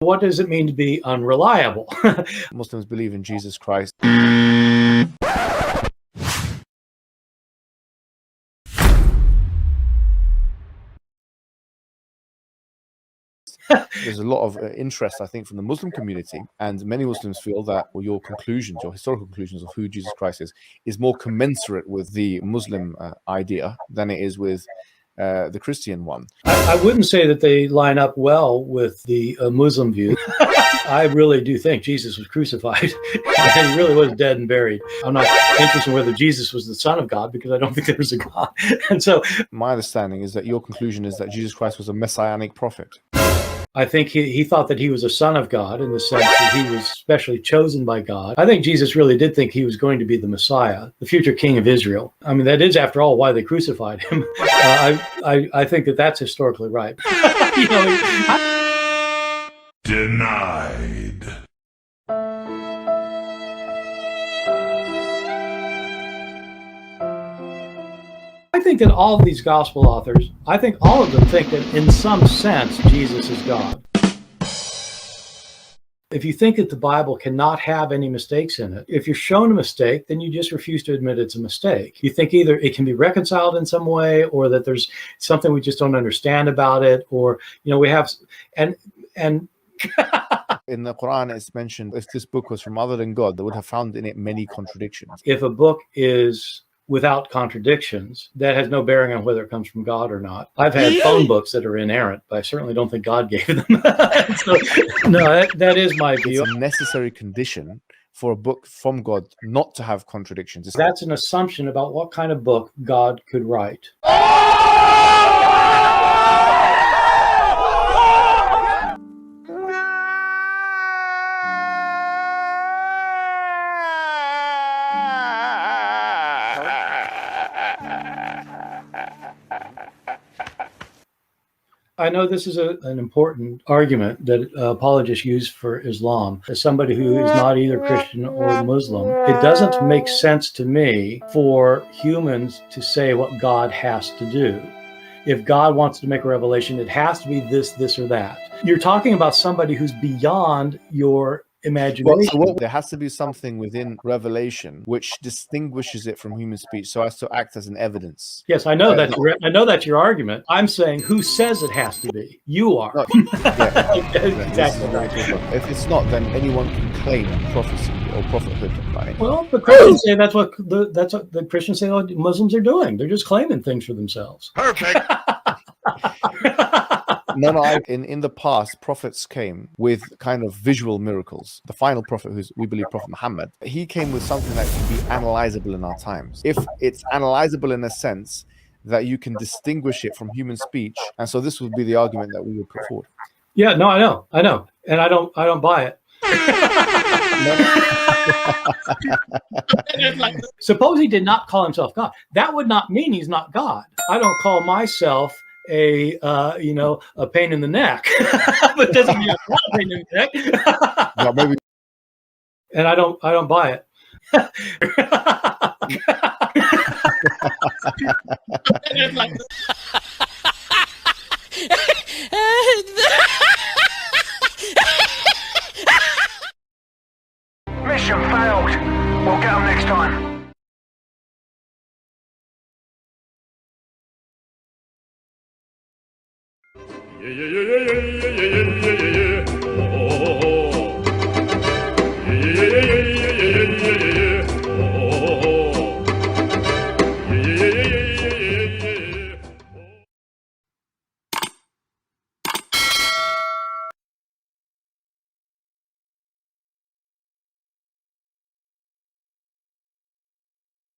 what does it mean to be unreliable? Muslims believe in Jesus Christ. There's a lot of interest, I think, from the Muslim community, and many Muslims feel that your conclusions, your historical conclusions of who Jesus Christ is more commensurate with the Muslim idea than it is with the Christian one. I wouldn't say that they line up well with the Muslim view. I really do think Jesus was crucified and he really was dead and buried. I'm not interested in whether Jesus was the Son of God, because I don't think there was a God. And so my understanding is that your conclusion is that Jesus Christ was a messianic prophet. I think he thought that he was a son of God, in the sense that he was specially chosen by God. I think Jesus really did think he was going to be the Messiah, the future king of Israel. I mean, that is, after all, why they crucified him. I think that that's historically right. Denied. I think that all of these gospel authors, I think all of them think that in some sense Jesus is God. If you think that the Bible cannot have any mistakes in it, if you're shown a mistake, then you just refuse to admit it's a mistake. You think either it can be reconciled in some way, or that there's something we just don't understand about it, or, we have, and in the Quran, it's mentioned if this book was from other than God, they would have found in it many contradictions. If a book is without contradictions, that has no bearing on whether it comes from God or not. I've had phone books that are inerrant, but I certainly don't think God gave them. So, no, that is my view. It's a necessary condition for a book from God not to have contradictions. That's an assumption about what kind of book God could write. I know this is an important argument that apologists use for Islam. As somebody who is not either Christian or Muslim, it doesn't make sense to me for humans to say what God has to do. If God wants to make a revelation, it has to be this, this, or that. You're talking about somebody who's beyond your imagination. Well, there has to be something within revelation which distinguishes it from human speech, so as to act as an evidence. Yes, I know that's your argument. I'm saying, who says it has to be? You are. No, exactly. If it's not, then anyone can claim prophecy or prophethood, right? Well, the Christians say that's what the Christians say Muslims are doing. They're just claiming things for themselves. Perfect. No, in the past, prophets came with kind of visual miracles. The final prophet, we believe Prophet Muhammad, he came with something that can be analyzable in our times. If it's analyzable in a sense that you can distinguish it from human speech, and so this would be the argument that we would put forward. Yeah, no, I know, and I don't buy it. Suppose he did not call himself God. That would not mean he's not God. I don't call myself a pain in the neck, but doesn't mean I'm not a pain in the neck. No, maybe. And I don't buy it. Mission failed. We'll get them next time. Yeah.